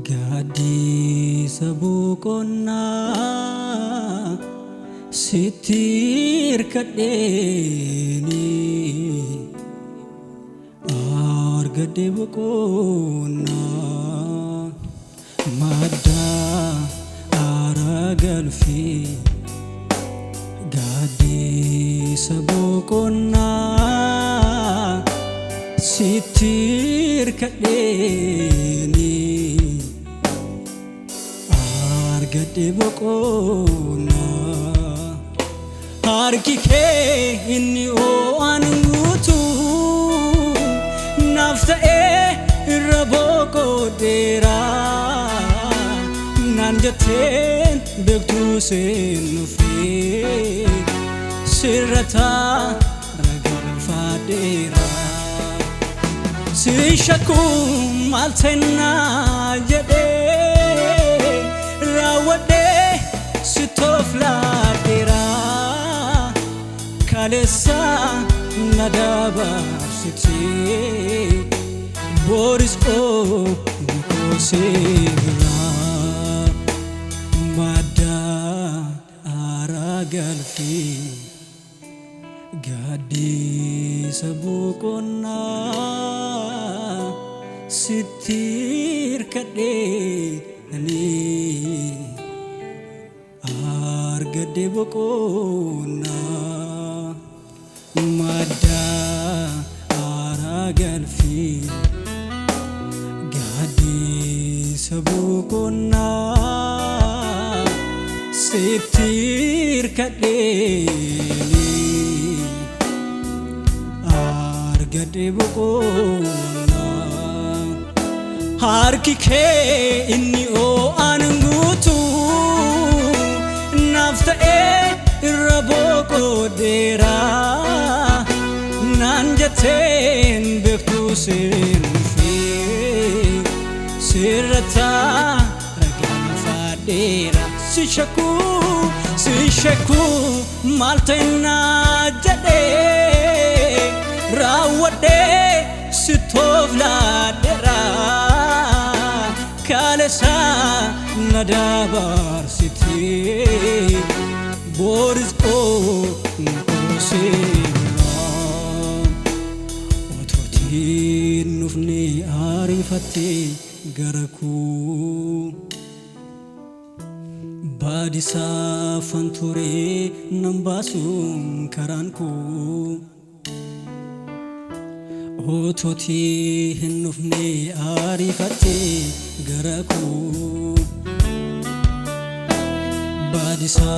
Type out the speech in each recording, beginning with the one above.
Gadi sabukonna sitir kadeni argade bukonna madda aragalfi gadi sabukonna sitir kadeni argade bukonna harkike inni o anutu naftae iraboko dera nanjaten bektu senufi sirata ragal fadera sishaku maltena jade rawade sitofla dera kalesa nadaba siti borisko nikosira mada aragalfi gadi sabukonna sitir kadeni argade bukonna madda aragalfi gadi sabukonna sitir kadeni argade bukonna harkike inni o angutu naftae iraboko dera nanjaten bektu sinfi sirata ragal fadera sishaku maltena jade rawade sitovla dera kalesa nadabar siti borisko nikosira ototi nufni arifati garaku badisa fanture nambasum karanku ototi nufni arifati garaku badisa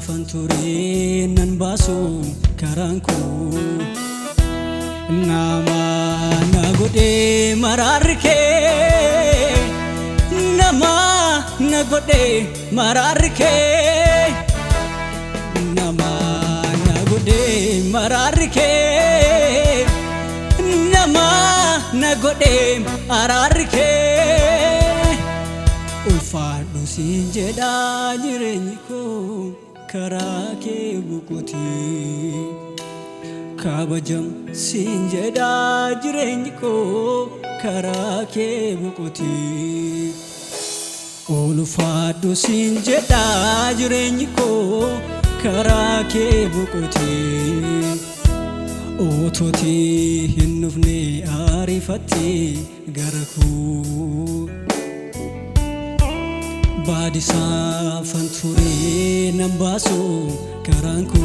fanture nanbasu karanku nama nagode mararke nama nagode mararke nama nagode mararke nama nagode ararke ulfaadhu siin jedha jireenyi koo karaa kee bukuti kabajam siin jedha jireenyi koo karaa kee bukuti ulfaadhu siin jedha jireenyi koo karaa kee bukuti ototi hinnufne arifatti garaku badisa fanture nambaso karanku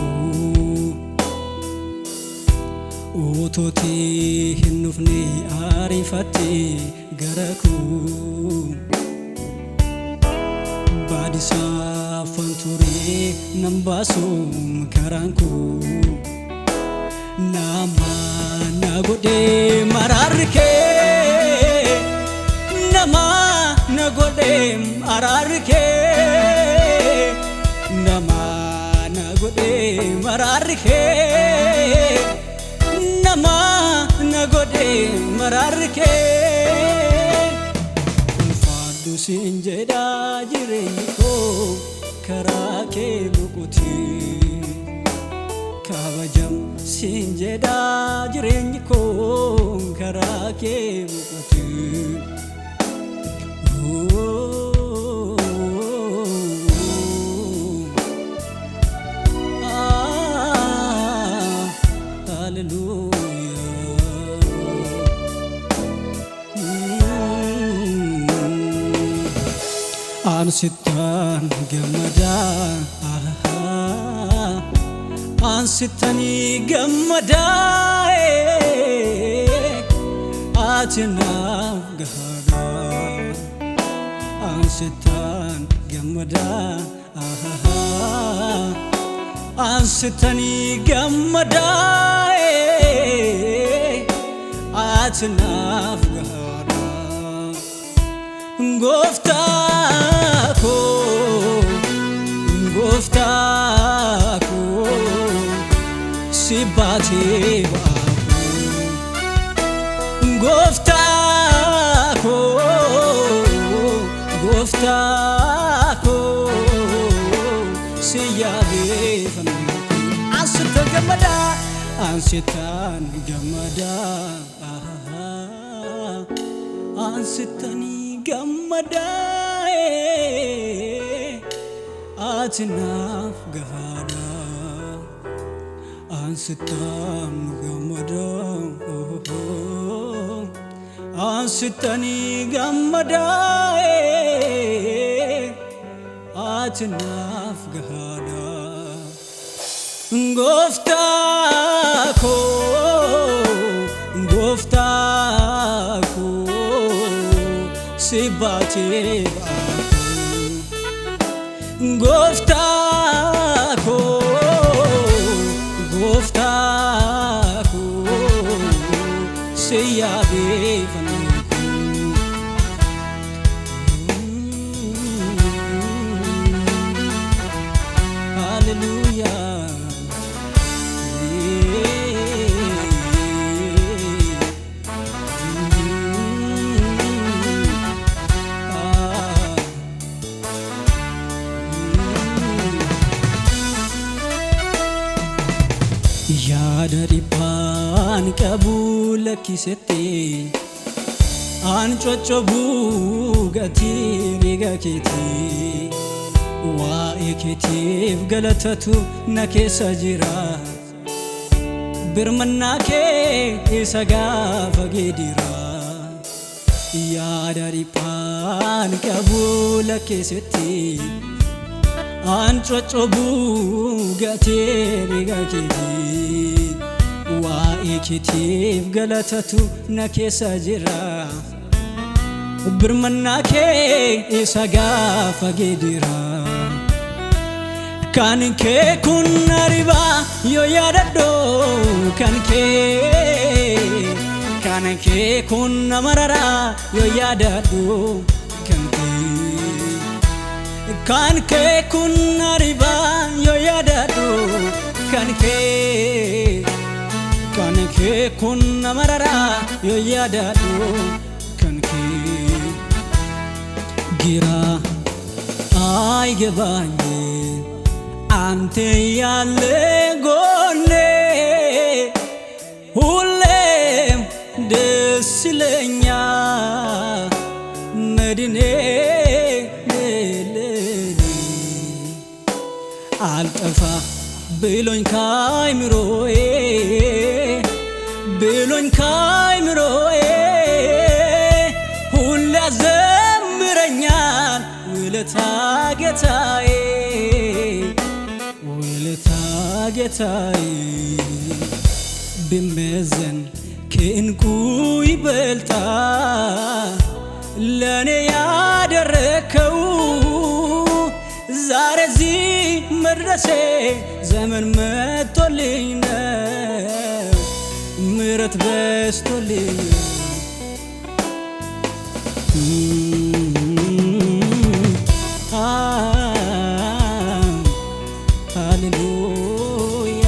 Otootii hin dhufne ariifattee gara koo baadisaa afaan turee nan baasu karaan koo nama na godhee maraarri kee nama na godhee araarri kee nama na godhee maraarri kee nama na godhee maraarri kee ulfaadhu siin jedhaa jireenyi koo karaa kee boqotee kabajam siin jedhaa jireenyi koo karaa kee boqotee Ansittan gammada Ansittani gammada Atinaaf gahada Ansittan gammada Ansittani gammada Atinaaf gahada Goftako Sibate baako Goftako Siyabe fanako Ansitan gamada Ansitani gammada Atinaaf gahada Ansitan gammada Ansitani gammada Atinaaf gahada Goftako Sibate baako Goftako Siyabe fanako Hallelujah Yaada dhibbaan qabu lakkisette An coccobuu gatii riga keetii Waa'ee keetiif galatatu na keessa jira Birmannaa kee isa gaafa geedira Yaada dhibbaan qabu lakkisette An coccobuu gatii riga keetii Waa'ee keetiif galatatu na keessa jira Birmannaa kee isa gaafa geedira Kan kee kun aribaa yoo yaadadhu Kan kee kun namararaa yoo yaadadhu Kan kee kun aribaa yoo yaadadhu Kan kee kun namararaa yoo yaadadhu Kan kee gira aygebanye Ante yaale gone Hullem desilenya Medine Altafa Biloñ kai miroe Hulla zemrኛል ውለታ ጌታዬ ቢመዘን ከዕንቁ ይበልጣል ለኔ ያደረከው ዛሬ እዚህ መድረሴ ዘመን መጥቶልኝ ነው ምሕረት በዝቶልኝ ሃሌሉያ